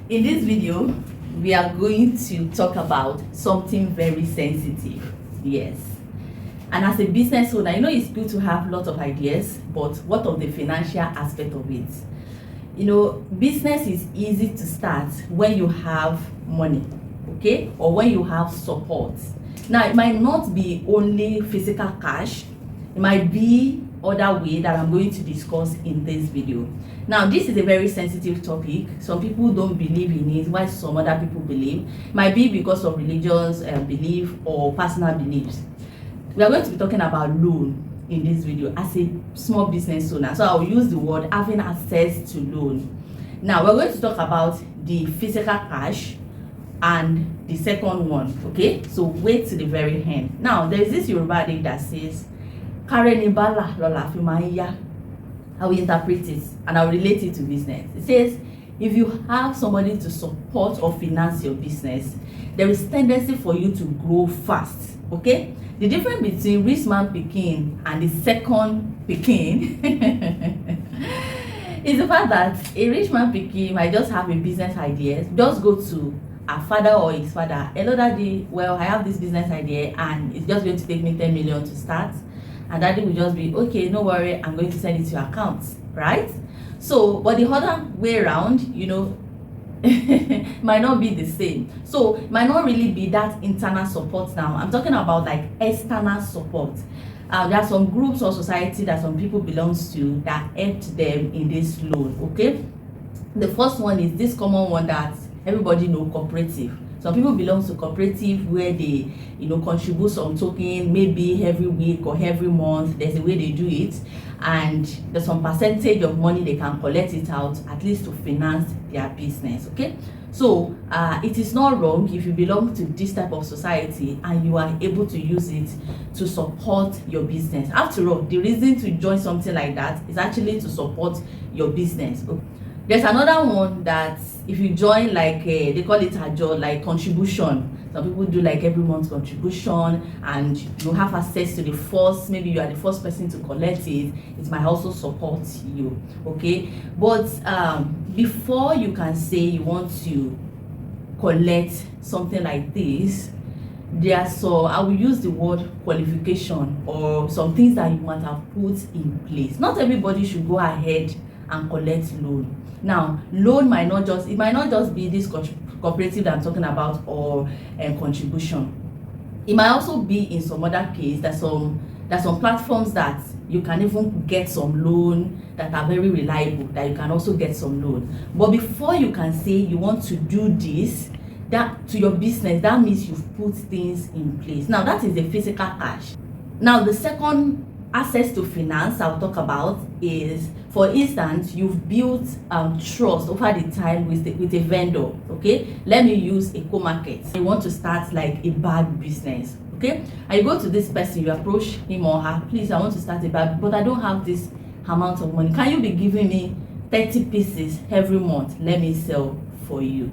In this video, we are going to talk about something very sensitive. Yes. And as a business owner, you know it's good to have lots of ideas, but what of the financial aspect of it? You know, business is easy to start when you have money, okay? Or when you have support. Now, it might not be only physical cash. It might be other way that I'm going to discuss in this video. Now, this is a very sensitive topic. Some people don't believe in it, while some other people believe. It might be because of religious belief or personal beliefs. We are going to be talking about loan in this video as a small business owner. So I will use the word having access to loan. Now, we're going to talk about the physical cash and the second one, okay? So wait to the very end. Now, there is this Yoruba adage that says, Karenibala lola fimaya. I will interpret it and I will relate it to business. It says, if you have somebody to support or finance your business, there is tendency for you to grow fast, okay? The difference between rich man pikin and the second pikin is the fact that a rich man pikin might just have a business idea, just go to a father or his father, hello daddy, well I have this business idea and it's just going to take me 10 million to start. And daddy will just be, okay, no worry, I'm going to send it to your account, right? So, but the other way around, you know, might not be the same. So, it might not really be that internal support now. I'm talking about like external support. There are some groups or society that some people belongs to that helped them in this loan, okay? The first one is this common one that everybody know, cooperative. Some people belong to cooperative where they, you know, contribute some token, maybe every week or every month. There's a way they do it, and there's some percentage of money they can collect it out, at least to finance their business. Okay, so it is not wrong if you belong to this type of society and you are able to use it to support your business. After all, the reason to join something like that is actually to support your business. There's another one that if you join, like they call it a job, like contribution. Some people do like every month contribution, and you have access to the first, maybe you are the first person to collect it. It might also support you, okay? But before you can say you want to collect something like this, there are so I will use the word qualification or some things that you might have put in place. Not everybody should go ahead and collect loan. Now, loan might not just be this cooperative that I'm talking about or contribution. It might also be in some other case that some platforms that you can even get some loan that are very reliable, that you can also get some loan. But before you can say you want to do this, that to your business, that means you've put things in place. Now, that is the physical cash. Now, the second access to finance I'll talk about is, for instance, you've built trust over the time with a vendor, okay? Let me use a co-market. You want to start like a bag business, okay? And you go to this person, you approach him or her, please, I want to start a bag, but I don't have this amount of money. Can you be giving me 30 pieces every month? Let me sell for you.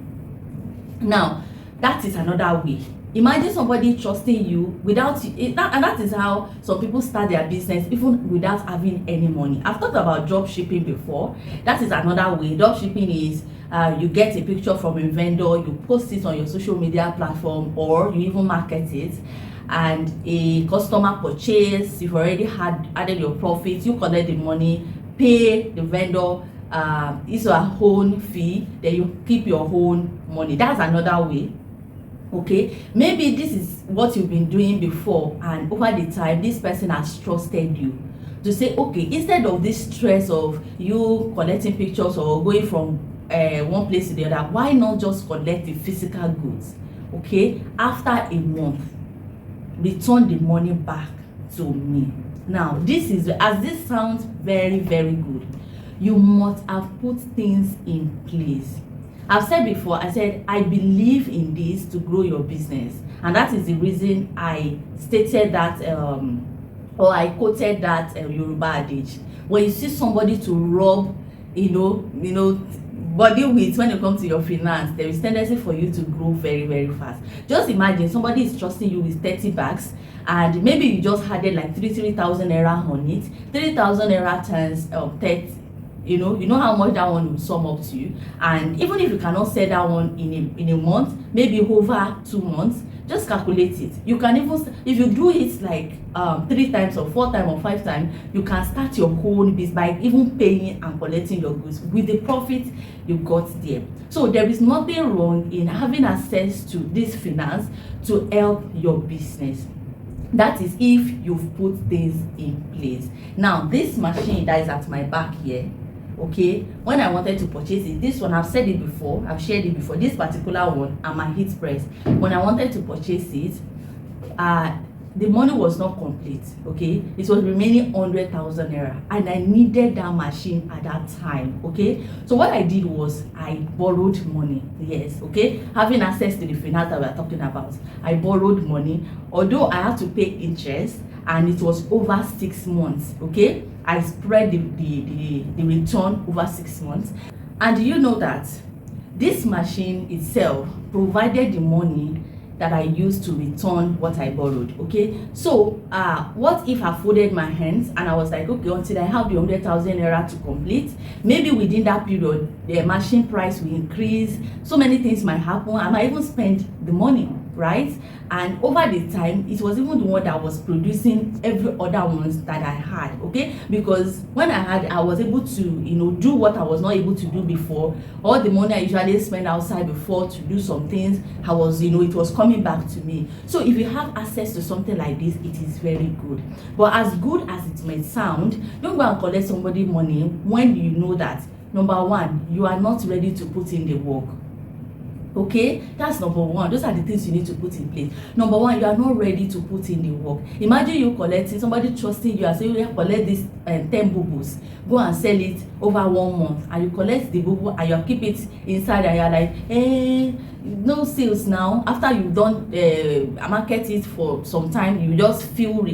Now, that is another way. Imagine somebody trusting you without and that is how some people start their business even without having any money. I've talked about drop shipping before. That is another way. Drop shipping is you get a picture from a vendor, you post it on your social media platform, or you even market it, and a customer purchase. You've already added your profits, you collect the money, pay the vendor it's your own fee, then you keep your own money. That's another way. Okay, maybe this is what you've been doing before, and over the time this person has trusted you to say, okay, instead of this stress of you collecting pictures or going from one place to the other, why not just collect the physical goods? Okay, after a month, return the money back to me. Now, this is, as this sounds very, very good, you must have put things in place. I've said before, I said I believe in this to grow your business, and that is the reason I stated that or I quoted that Yoruba adage. When you see somebody to rub, you know, body with when it comes to your finance, there is tendency for you to grow very, very fast. Just imagine somebody is trusting you with 30 bags, and maybe you just added like 3,000 naira on it. 3,000 naira times 30 you know how much that one will sum up to. And even if you cannot sell that one in a month, maybe over 2 months, just calculate it. You can even, if you do it like 3 times or 4 times or 5 times, you can start your own business by even paying and collecting your goods with the profit you got there. So there is nothing wrong in having access to this finance to help your business. That is if you've put things in place. Now this machine that is at my back here, okay, when I wanted to purchase it, this one, I've said it before, I've shared it before, this particular one and my heat press, when I wanted to purchase it, the money was not complete, okay, it was remaining 100,000 naira, and I needed that machine at that time, okay. So what I did was I borrowed money. Yes, okay, having access to the finance that we are talking about, I borrowed money, although I had to pay interest, and it was over 6 months, okay. I spread the return over 6 months. And you know that this machine itself provided the money that I used to return what I borrowed, okay. So what if I folded my hands and I was like, okay, until I have the 100,000 naira to complete, maybe within that period the machine price will increase, so many things might happen, I might even spend the money, right? And over the time, it was even the one that was producing every other ones that I had, okay. Because when I was able to, you know, do what I was not able to do before. All the money I usually spend outside before to do some things, I was, you know, it was coming back to me. So if you have access to something like this, it is very good. But as good as it may sound, don't go and collect somebody money when you know that, number one, you are not ready to put in the work. Okay, that's number one. Those are the things you need to put in place. Number one, you are not ready to put in the work. Imagine you collecting, somebody trusting you and saying, you collect this 10 bubbles, go and sell it over 1 month, and you collect the bubble and you keep it inside, and you're like, no sales now. After you've done market it for some time, you just feel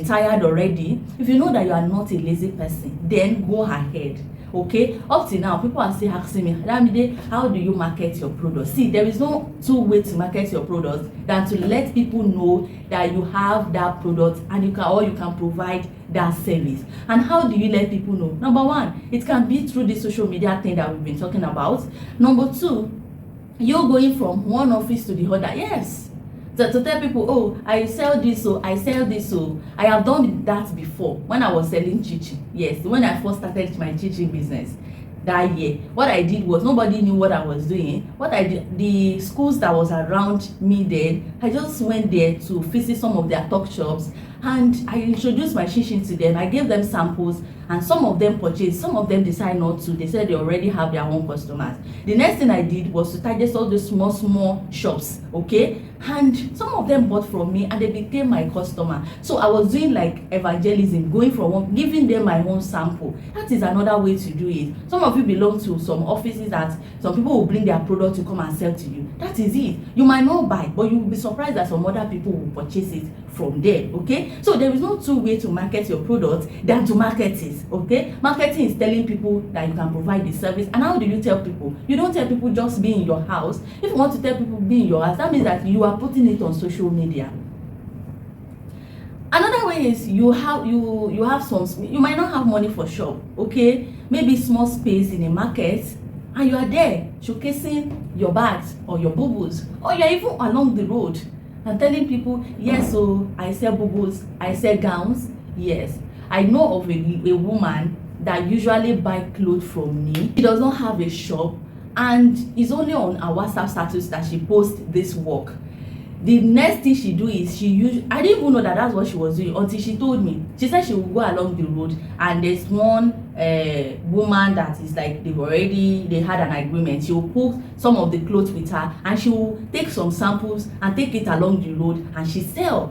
tired already. If you know that you are not a lazy person, then go ahead. Okay, up till now people are still asking me, Damide, how do you market your products? See, there is no two way to market your products than to let people know that you have that product and you can provide that service. And how do you let people know? Number one, it can be through the social media thing that we've been talking about. Number two, you're going from one office to the other. Yes, to tell people, oh, I sell this, so I sell this, so I have done that before when I was selling chichi. Yes, when I first started my chichi business that year, what I did was, nobody knew what I was doing. What I did, the schools that was around me then, I just went there to visit some of their talk shops, and I introduced my chichi to them. I gave them samples, and some of them purchased, some of them decided not to. They said they already have their own customers. The next thing I did was to target all the small shops, okay, and some of them bought from me and they became my customer. So I was doing like evangelism, going from one, giving them my own sample. That is another way to do it. Some of you belong to some offices that some people will bring their product to come and sell to you. That is it. You might not buy, but you will be surprised that some other people will purchase it from there, okay. So there is no two way to market your product than to market it, okay. Marketing is telling people that you can provide the service. And how do you tell people? You don't tell people just be in your house. If you want to tell people be in your house, that means that you are putting it on social media. Another way is you have some, you might not have money for shop, okay, maybe small space in a market, and you are there showcasing your bags or your bubbles, or you're even along the road and telling people, yes, so I sell bubbles, I sell gowns. Yes, I know of a woman that usually buy clothes from me. She does not have a shop, and it's only on her WhatsApp status that she posts this work. The next thing she do is I didn't even know that that's what she was doing until she told me. She said she will go along the road, and there's one woman that is like they had an agreement. She will put some of the clothes with her, and she will take some samples and take it along the road, and she sells.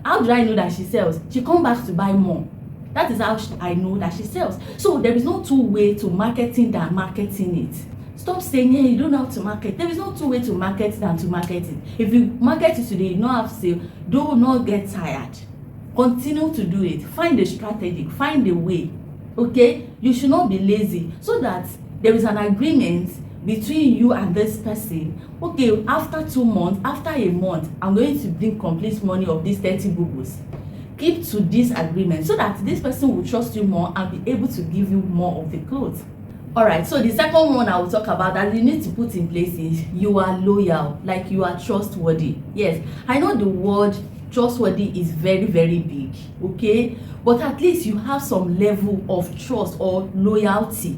How do I know that she sells? She come back to buy more. That is how I know that she sells. So there is no two way to marketing than marketing it. Stop saying, yeah, you don't know how to market. There is no two way to market than to market it. If you market it today, you don't have sale, do not get tired. Continue to do it. Find a strategy, find a way. Okay? You should not be lazy, so that there is an agreement between you and this person. Okay, after 2 months, after a month, I'm going to bring complete money of these 30 bubbles. keep to this agreement so that this person will trust you more and be able to give you more of the clothes. All right, so the second one I will talk about that you need to put in place is you are loyal, like you are trustworthy. Yes, I know the word trustworthy is very, very big, okay, but at least you have some level of trust or loyalty.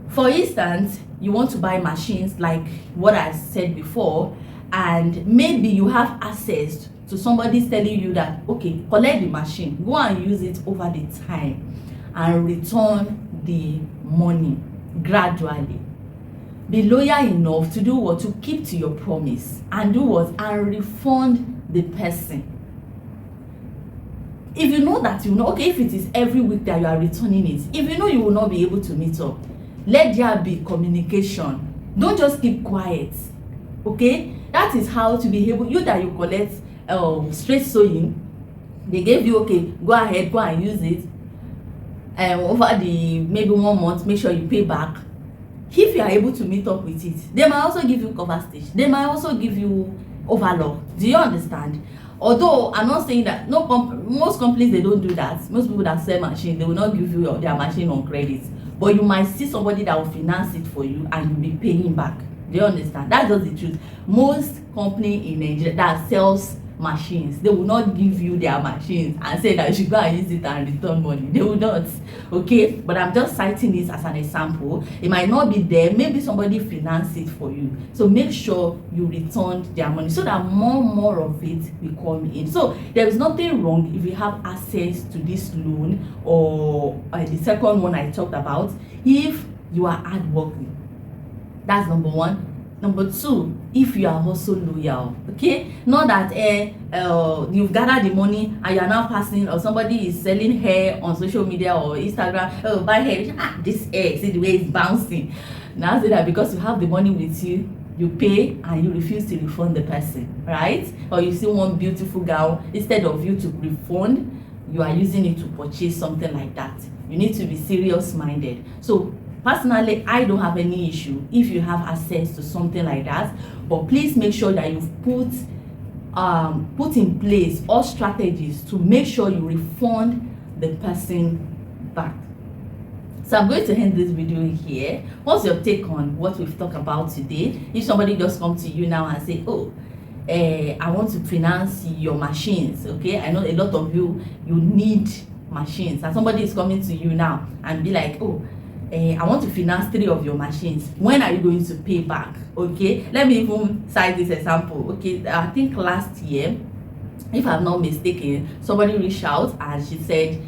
For instance, you want to buy machines like what I said before, and maybe you have access to somebody telling you that, okay, collect the machine, go and use it over the time and return the money gradually. Be loyal enough to do what? To keep to your promise and do what? And refund the person. If you know that okay, if it is every week that you are returning it, if you know you will not be able to meet up, let there be communication. Don't just keep quiet, okay? That is how to be able, you that you collect straight sewing, they gave you, okay, go ahead, go and use it, over the maybe 1 month, make sure you pay back. If you are able to meet up with it, they might also give you cover stitch, they might also give you overlock. Do you understand? Although I'm not saying that most companies, they don't do that. Most people that sell machine, they will not give you their machine on credit, but you might see somebody that will finance it for you and you'll be paying back. Do you understand? That's just the truth. Most company in Nigeria that sells machines, they will not give you their machines and say that you should go and use it and return money. They will not, okay? But I'm just citing this as an example. It might not be there, maybe somebody financed it for you, so make sure you return their money so that more of it will come in. So there is nothing wrong if you have access to this loan or the second one I talked about, if you are hardworking. That's number one. Number two, if you are also loyal, okay? Not that you've gathered the money and you are now passing, or somebody is selling hair on social media or Instagram, oh, buy hair, this hair, see the way it's bouncing. Now say that because you have the money with you, you pay and you refuse to refund the person, right? Or you see one beautiful gown, instead of you to refund, you are using it to purchase something like that. You need to be serious minded. So personally, I don't have any issue if you have access to something like that, but please make sure that you've put in place all strategies to make sure you refund the person back. So I'm going to end this video here. What's your take on what we've talked about today? If somebody just comes to you now and say, oh, I want to finance your machines, okay? I know a lot of you need machines, and somebody is coming to you now and be like, oh, I want to finance 3 of your machines. When are you going to pay back? Okay, let me even cite this example. Okay, I think last year, if I'm not mistaken, somebody reached out and she said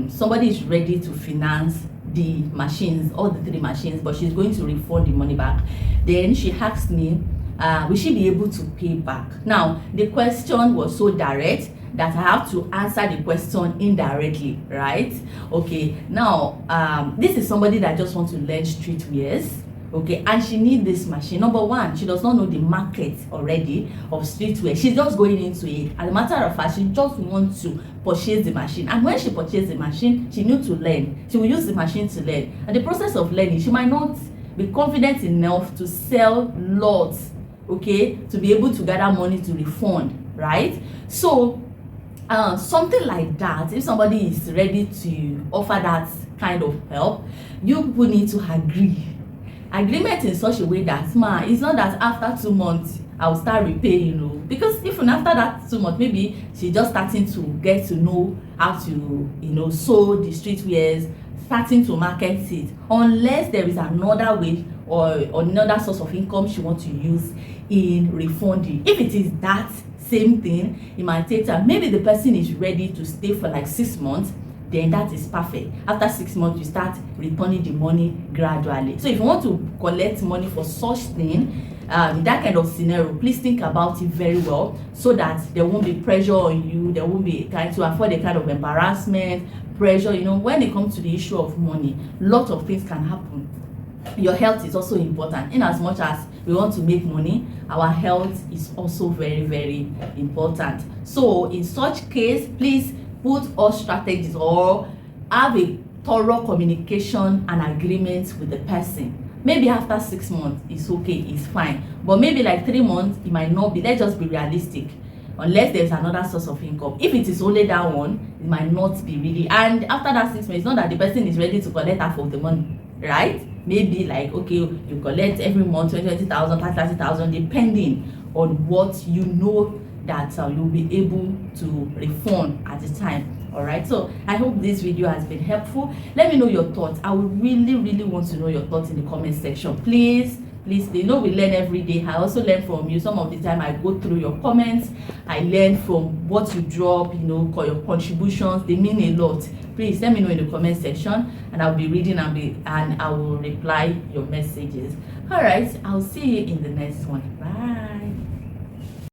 somebody is ready to finance the machines, all the 3 machines, but she's going to refund the money back. Then she asked me, will she be able to pay back? Now, the question was so direct that I have to answer the question indirectly, right? Okay, now this is somebody that just wants to learn streetwears, okay, and she needs this machine. Number one, she does not know the market already of streetwear. She's just going into it. As a matter of fact, she just wants to purchase the machine, and when she purchases the machine, she needs to learn. She will use the machine to learn, and the process of learning, she might not be confident enough to sell lots, okay, to be able to gather money to refund, right? So something like that, if somebody is ready to offer that kind of help, you people need to agree. Agreement in such a way that it's not that after 2 months I will start repaying, because even after that 2 months, maybe she's just starting to get to know how to sew the streetwears, starting to market it, unless there is another way or another source of income she wants to use in refunding. If it is that same thing, it might take time. Maybe the person is ready to stay for like 6 months, then that is perfect. After 6 months, you start returning the money gradually. So if you want to collect money for such thing, in that kind of scenario, please think about it very well, so that there won't be pressure on you. There won't be kind to afford a kind of embarrassment, pressure. When it comes to the issue of money, lots of things can happen. Your health is also important. In as much as we want to make money, our health is also very, very important. So in such case, please put all strategies or have a thorough communication and agreement with the person. Maybe after 6 months, it's okay, it's fine. But maybe like 3 months, it might not be. Let's just be realistic. unless there's another source of income. If it is only that one, it might not be really. And after that 6 months, it's not that the person is ready to collect half of the money, right? Maybe like, okay, you collect every month 20,000, 30,000, depending on what you know that you'll be able to refund at the time. All right, so I hope this video has been helpful. Let me know your thoughts. I would really want to know your thoughts in the comment section. Please, you know, we learn every day. I also learn from you. Some of the time I go through your comments, I learn from what you drop, you know, your contributions. They mean a lot. Please let me know in the comment section, and I'll be reading and I will reply your messages. All right, I'll see you in the next one. Bye.